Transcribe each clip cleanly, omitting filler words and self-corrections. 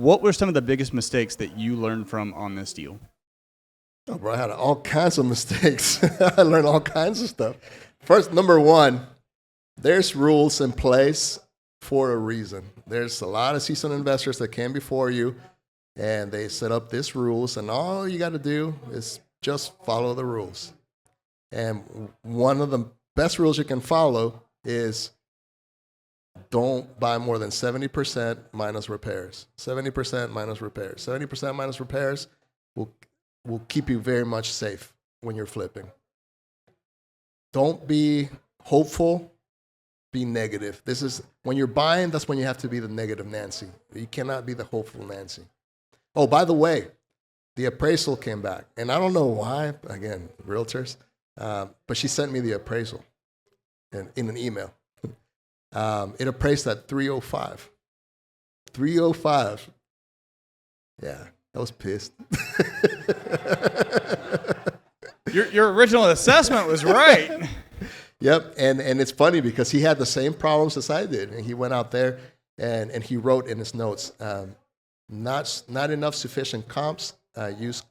what were some of the biggest mistakes that you learned from on this deal? Oh, bro, I had all kinds of mistakes. I learned all kinds of stuff. First, number one, there's rules in place for a reason. There's a lot of seasoned investors that came before you, and they set up these rules, and all you got to do is just follow the rules. And one of the best rules you can follow is don't buy more than 70% minus repairs. 70% minus repairs. 70% minus repairs will keep you very much safe when you're flipping. Don't be hopeful, be negative. This is when you're buying, that's when you have to be the negative Nancy. You cannot be the hopeful Nancy. Oh, by the way, the appraisal came back. And I don't know why, again, realtors, but she sent me the appraisal in an email. It appraised at 305. 305. Yeah, I was pissed. Your original assessment was right. Yep, and it's funny because he had the same problems as I did, and he went out there and he wrote in his notes, not enough sufficient comps, use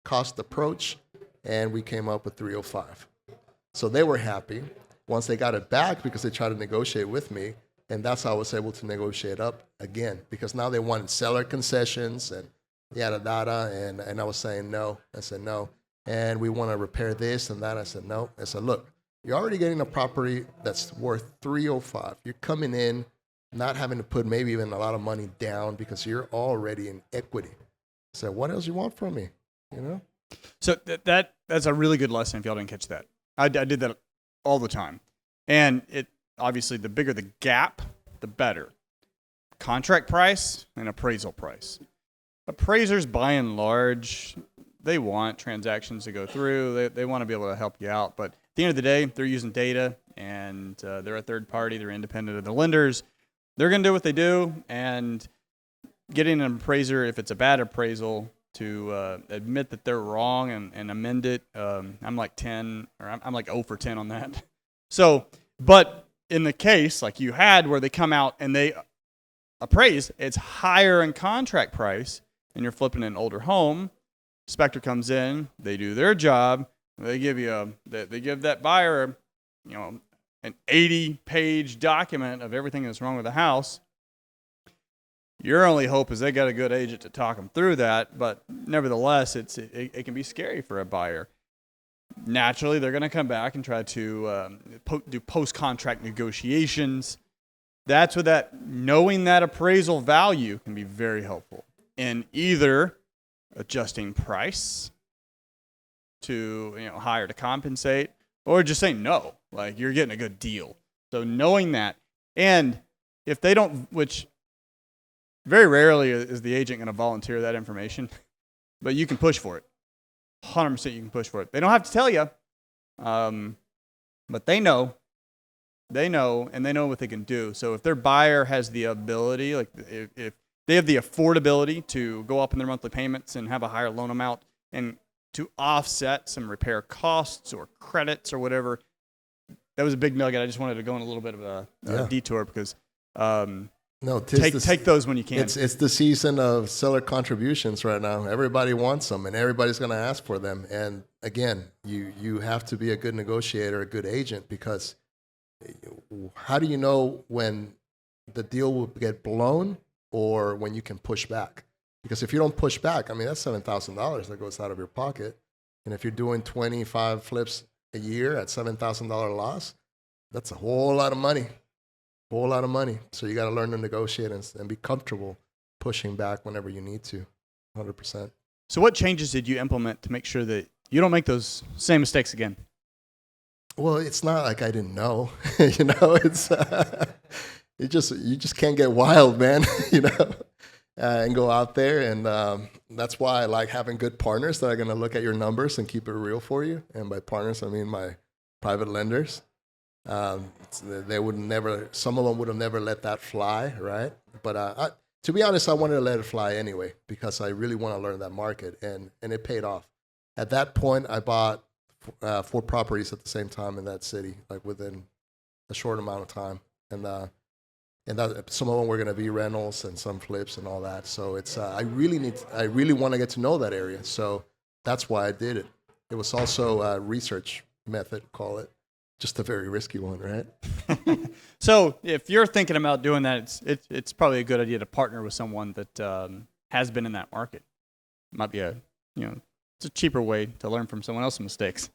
cost approach, and we came up with 305. So they were happy once they got it back because they tried to negotiate with me, and that's how I was able to negotiate up again because now they wanted seller concessions and yada yada, and I was saying no. I said no, and we want to repair this and that. I said no. I said, look, you're already getting a property that's worth 305. You're coming in not having to put maybe even a lot of money down because you're already in equity. I said, what else you want from me? You know? So that's a really good lesson if y'all didn't catch that. I did that all the time. And it obviously, the bigger the gap, the better. Contract price and appraisal price. Appraisers, by and large, they want transactions to go through. They want to be able to help you out. But at the end of the day, they're using data, and they're a third party. They're independent of the lenders. They're going to do what they do. And getting an appraiser, if it's a bad appraisal, to admit that they're wrong and amend it, I'm like 10, or I'm like 0 for 10 on that. So, but in the case like you had where they come out and they appraise, it's higher in contract price, and you're flipping an older home. Inspector comes in, they do their job, they give that buyer, an 80-page document of everything that's wrong with the house. Your only hope is they got a good agent to talk them through that, but nevertheless, it can be scary for a buyer. Naturally, they're going to come back and try to do post-contract negotiations. That's where knowing that appraisal value can be very helpful in either adjusting price to higher to compensate, or just saying no, like you're getting a good deal. So knowing that, and if they don't, which very rarely is the agent going to volunteer that information, but you can push for it. 100% you can push for it. They don't have to tell you, but they know, and they know what they can do. So if their buyer has the ability, like if they have the affordability to go up in their monthly payments and have a higher loan amount and to offset some repair costs or credits or whatever, that was a big nugget. I just wanted to go on a little bit of a detour because take those when you can. It's the season of seller contributions right now. Everybody wants them, and everybody's going to ask for them. And again, you have to be a good negotiator, a good agent, because how do you know when the deal will get blown or when you can push back? Because if you don't push back, I mean, that's $7,000 that goes out of your pocket. And if you're doing 25 flips a year at $7,000 loss, that's a whole lot of money. Whole lot of money. So you got to learn to negotiate and be comfortable pushing back whenever you need to, 100%. So what changes did you implement to make sure that you don't make those same mistakes again? Well, it's not like I didn't know. It's you just can't get wild, man. And go out there, and that's why I like having good partners that are going to look at your numbers and keep it real for you. And by partners, I mean my private lenders. They would never. Some of them would have never let that fly, right? But to be honest, I wanted to let it fly anyway because I really want to learn that market, and it paid off. At that point, I bought 4 properties at the same time in that city, like within a short amount of time, and and that some of them were going to be rentals and some flips and all that. So it's I really want to get to know that area. So that's why I did it. It was also a research method, call it, just a very risky one, right? So if you're thinking about doing that, it's probably a good idea to partner with someone that has been in that market. Might be it's a cheaper way to learn from someone else's mistakes.